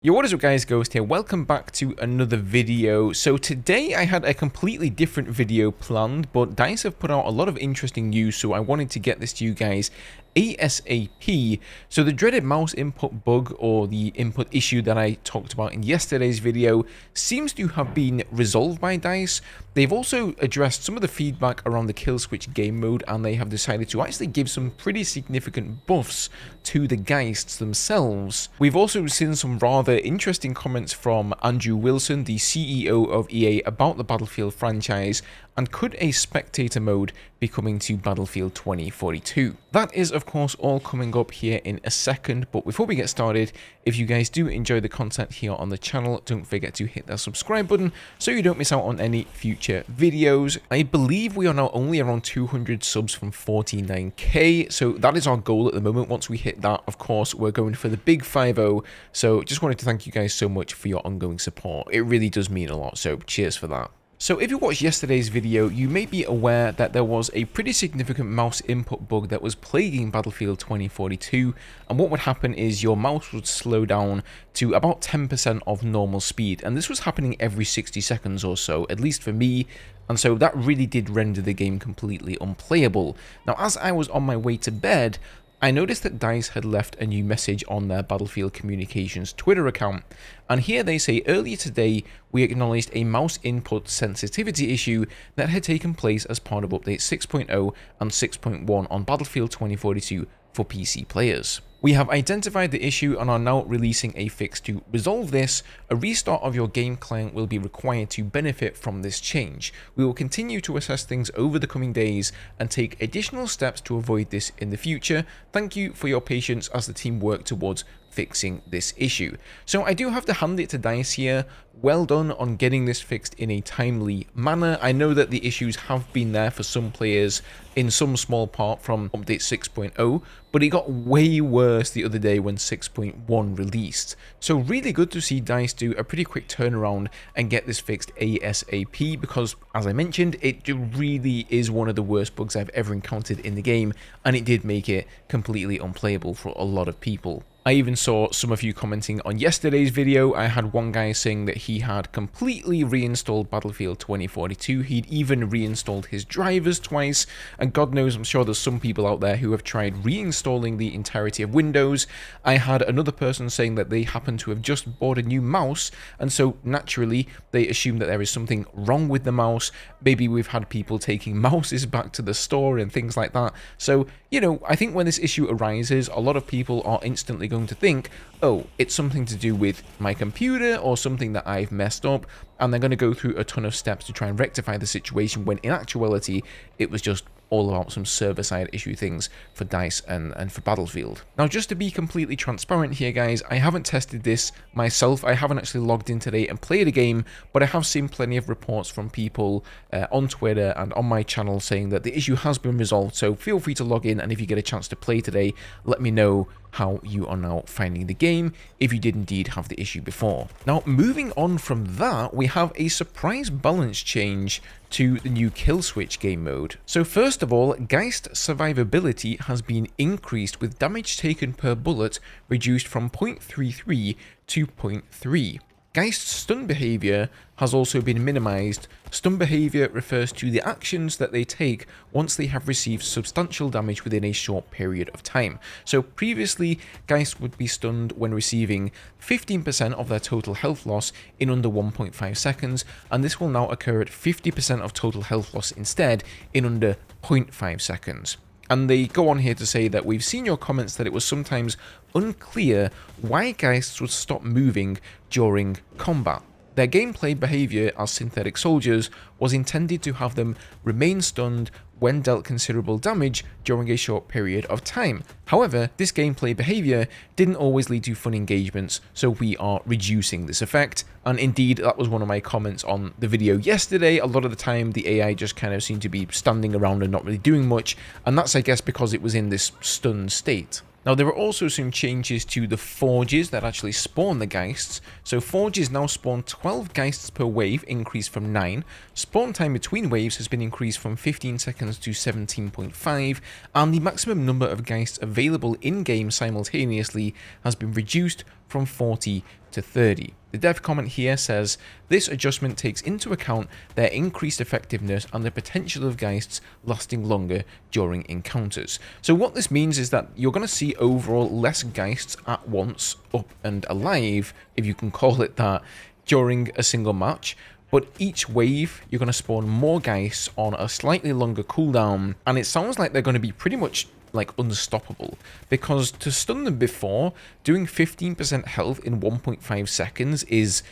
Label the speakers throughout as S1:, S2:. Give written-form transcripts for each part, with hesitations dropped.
S1: Yo, what is up guys, Ghost here, welcome back to another video. So today I had a completely different video planned, but DICE have put out a lot of interesting news, so I wanted to get this to you guys ASAP. So the dreaded mouse input bug, or the input issue that I talked about in yesterday's video, seems to have been resolved by DICE. They've also addressed some of the feedback around the Killswitch game mode, and they have decided to actually give some pretty significant buffs to the Geists themselves. We've also seen some rather interesting comments from Andrew Wilson, the CEO of EA, about the Battlefield franchise, and could a Spectator Mode be coming to Battlefield 2042? That is of course all coming up here in a second, but before we get started, if you guys do enjoy the content here on the channel, don't forget to hit that subscribe button so you don't miss out on any future videos. I believe we are now only around 200 subs from 49k, so that is our goal at the moment. Once we hit that, of course, we're going for the big 5-0, so just wanted to thank you guys so much for your ongoing support. It really does mean a lot, so cheers for that. So if you watched yesterday's video, you may be aware that there was a pretty significant mouse input bug that was plaguing Battlefield 2042, and what would happen is your mouse would slow down to about 10% of normal speed, and this was happening every 60 seconds or so, at least for me, and so that really did render the game completely unplayable. Now, as I was on my way to bed, I noticed that DICE had left a new message on their Battlefield Communications Twitter account, and here they say, earlier today we acknowledged a mouse input sensitivity issue that had taken place as part of update 6.0 and 6.1 on Battlefield 2042 for PC players. We have identified the issue and are now releasing a fix to resolve this. A restart of your game client will be required to benefit from this change. We will continue to assess things over the coming days and take additional steps to avoid this in the future. Thank you for your patience as the team work towards fixing this issue. So I do have to hand it to DICE here. Well done on getting this fixed in a timely manner. I know that the issues have been there for some players in some small part from update 6.0, but it got way worse the other day when 6.1 released. So really good to see DICE do a pretty quick turnaround and get this fixed ASAP, because as I mentioned, it really is one of the worst bugs I've ever encountered in the game, and it did make it completely unplayable for a lot of people. I even saw some of you commenting on yesterday's video. I had one guy saying that he had completely reinstalled Battlefield 2042. He'd even reinstalled his drivers twice, and God knows, I'm sure there's some people out there who have tried reinstalling the entirety of Windows. I had another person saying that they happen to have just bought a new mouse, and so naturally they assume that there is something wrong with the mouse. Maybe we've had people taking mouses back to the store and things like that. So, you know, I think when this issue arises, a lot of people are instantly going to think, oh, it's something to do with my computer or something that I've messed up, and they're going to go through a ton of steps to try and rectify the situation, when in actuality it was just all about some server-side issue things for DICE and for Battlefield. Now, just to be completely transparent here, guys, I haven't tested this myself. I haven't actually logged in today and played a game, but I have seen plenty of reports from people on Twitter and on my channel saying that the issue has been resolved, so feel free to log in, and if you get a chance to play today, let me know how you are now finding the game, if you did indeed have the issue before. Now, moving on from that, we have a surprise balance change to the new Killswitch game mode. So first of all, Geist survivability has been increased, with damage taken per bullet reduced from 0.33 to 0.3. Geist's stun behavior has also been minimized. Stun behavior refers to the actions that they take once they have received substantial damage within a short period of time. So previously, Geist would be stunned when receiving 15% of their total health loss in under 1.5 seconds, and this will now occur at 50% of total health loss instead, in under 0.5 seconds. And they go on here to say that we've seen your comments that it was sometimes unclear why Geists would stop moving during combat. Their gameplay behavior as synthetic soldiers was intended to have them remain stunned when dealt considerable damage during a short period of time. However, this gameplay behavior didn't always lead to fun engagements, so we are reducing this effect. And indeed, that was one of my comments on the video yesterday. A lot of the time, the AI just kind of seemed to be standing around and not really doing much, and that's, I guess, because it was in this stunned state. Now, there are also some changes to the forges that actually spawn the Geists. So forges now spawn 12 Geists per wave, increased from 9. Spawn time between waves has been increased from 15 seconds to 17.5, and the maximum number of Geists available in-game simultaneously has been reduced from 40 to 30. The dev comment here says, this adjustment takes into account their increased effectiveness and the potential of Geists lasting longer during encounters. So what this means is that you're going to see overall less Geists at once up and alive, if you can call it that, during a single match. But each wave, you're going to spawn more Geists on a slightly longer cooldown, and it sounds like they're going to be pretty much like unstoppable, because to stun them before, doing 15% health in 1.5 seconds is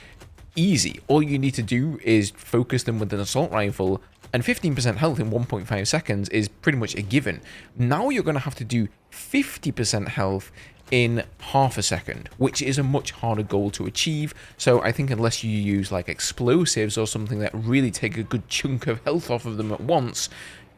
S1: easy. All you need to do is focus them with an assault rifle, and 15% health in 1.5 seconds is pretty much a given. Now you're going to have to do 50% health in half a second, which is a much harder goal to achieve. So I think unless you use like explosives or something that really take a good chunk of health off of them at once,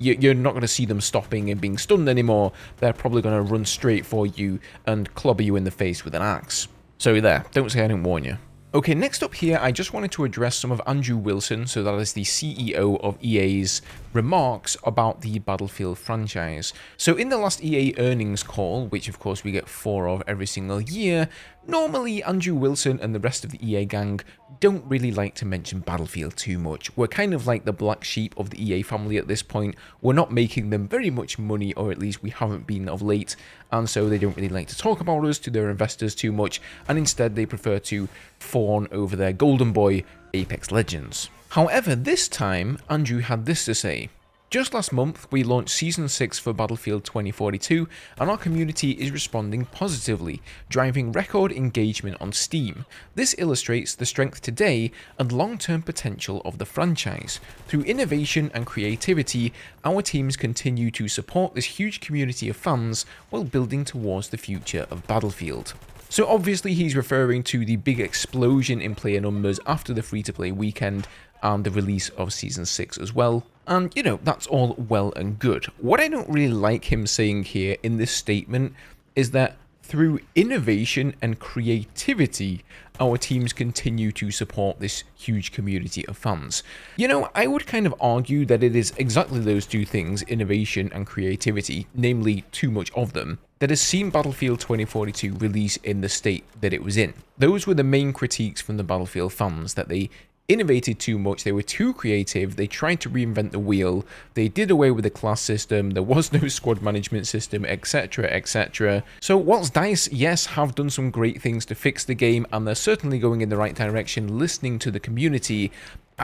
S1: you're not going to see them stopping and being stunned anymore. They're probably going to run straight for you and clobber you in the face with an axe. So there, don't say I didn't warn you. Okay, next up here, I just wanted to address some of Andrew Wilson, so that is the CEO of EA's remarks about the Battlefield franchise. So in the last EA earnings call, which of course we get 4 of every single year, normally Andrew Wilson and the rest of the EA gang don't really like to mention Battlefield too much. We're kind of like the black sheep of the EA family at this point. We're not making them very much money, or at least we haven't been of late, and so they don't really like to talk about us to their investors too much, and instead they prefer to fawn over their golden boy, Apex Legends. However, this time, Andrew had this to say. Just last month, we launched Season 6 for Battlefield 2042, and our community is responding positively, driving record engagement on Steam. This illustrates the strength today and long-term potential of the franchise. Through innovation and creativity, our teams continue to support this huge community of fans while building towards the future of Battlefield. So obviously he's referring to the big explosion in player numbers after the free-to-play weekend and the release of Season 6 as well. And, you know, that's all well and good. What I don't really like him saying here in this statement is that through innovation and creativity, our teams continue to support this huge community of fans. You know, I would kind of argue that it is exactly those two things, innovation and creativity, namely too much of them, that has seen Battlefield 2042 release in the state that it was in. Those were the main critiques from the Battlefield fans, that they innovated too much, they were too creative, they tried to reinvent the wheel, they did away with the class system, there was no squad management system, etc, etc. So whilst DICE, yes, have done some great things to fix the game, and they're certainly going in the right direction, listening to the community,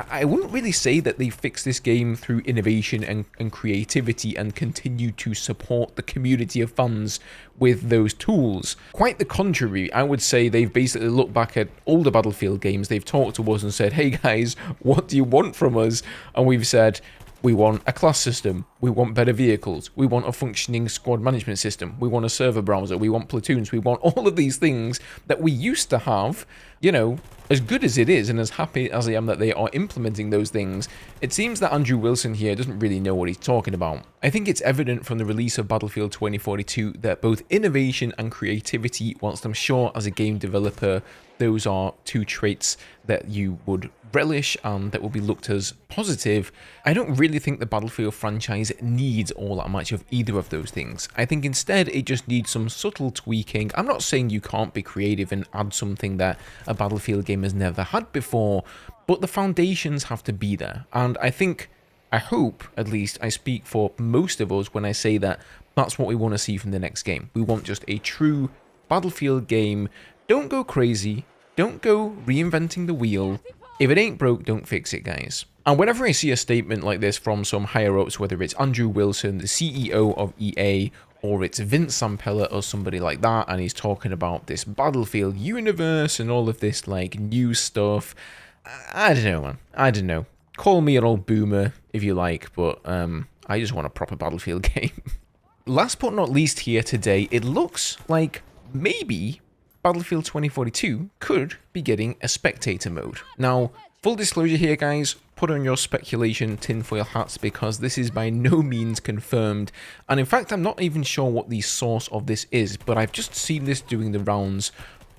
S1: I wouldn't really say that they fixed this game through innovation and creativity and continue to support the community of fans with those tools. Quite the contrary, I would say they've basically looked back at older Battlefield games, they've talked to us and said, hey guys, what do you want from us? And we've said, we want a class system, we want better vehicles, we want a functioning squad management system, we want a server browser, we want platoons, we want all of these things that we used to have. You know, as good as it is and as happy as I am that they are implementing those things, it seems that Andrew Wilson here doesn't really know what he's talking about. I think it's evident from the release of Battlefield 2042 that both innovation and creativity, whilst I'm sure as a game developer those are two traits that you would relish and that will be looked as positive, I don't really think the Battlefield franchise needs all that much of either of those things. I think instead it just needs some subtle tweaking. I'm not saying you can't be creative and add something that a Battlefield game has never had before, but the foundations have to be there. And I hope, at least, I speak for most of us when I say that that's what we want to see from the next game. We want just a true Battlefield game. Don't go crazy. Don't go reinventing the wheel. If it ain't broke, don't fix it, guys. And whenever I see a statement like this from some higher-ups, whether it's Andrew Wilson, the CEO of EA, or it's Vince Zampella or somebody like that, and he's talking about this Battlefield universe and all of this, like, new stuff, I don't know, man. I don't know. Call me an old boomer, if you like, but I just want a proper Battlefield game. Last but not least here today, it looks like maybe Battlefield 2042 could be getting a Spectator Mode. Now, full disclosure here, guys, put on your speculation tinfoil hats because this is by no means confirmed, and in fact I'm not even sure what the source of this is, but I've just seen this doing the rounds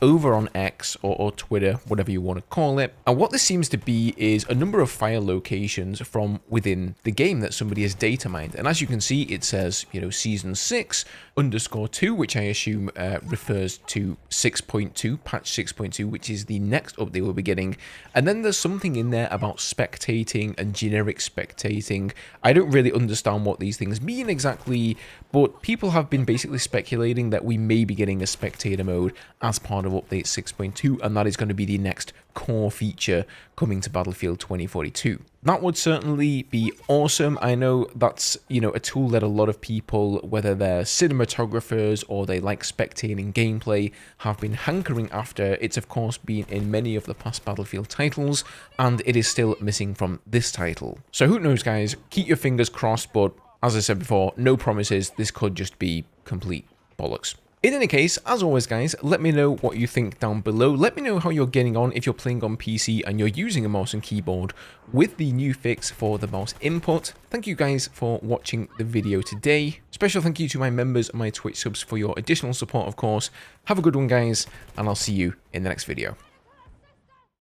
S1: over on X or Twitter, whatever you want to call it. And what this seems to be is a number of file locations from within the game that somebody has data mined. And as you can see, it says, you know, Season 6, 6.2_, which I assume refers to 6.2, patch 6.2, which is the next update we'll be getting. And then there's something in there about spectating and generic spectating. I don't really understand what these things mean exactly, but people have been basically speculating that we may be getting a spectator mode as part of update 6.2, and that is going to be the next core feature coming to Battlefield 2042. That would certainly be awesome. I know that's, you know, a tool that a lot of people, whether they're cinematographers or they like spectating gameplay, have been hankering after. It's of course been in many of the past Battlefield titles, and it is still missing from this title. So who knows, guys? Keep your fingers crossed, but as I said before, no promises. This could just be complete bollocks. In any case, as always, guys, let me know what you think down below. Let me know how you're getting on if you're playing on PC and you're using a mouse and keyboard with the new fix for the mouse input. Thank you guys for watching the video today. Special thank you to my members and my Twitch subs for your additional support, of course. Have a good one, guys, and I'll see you in the next video.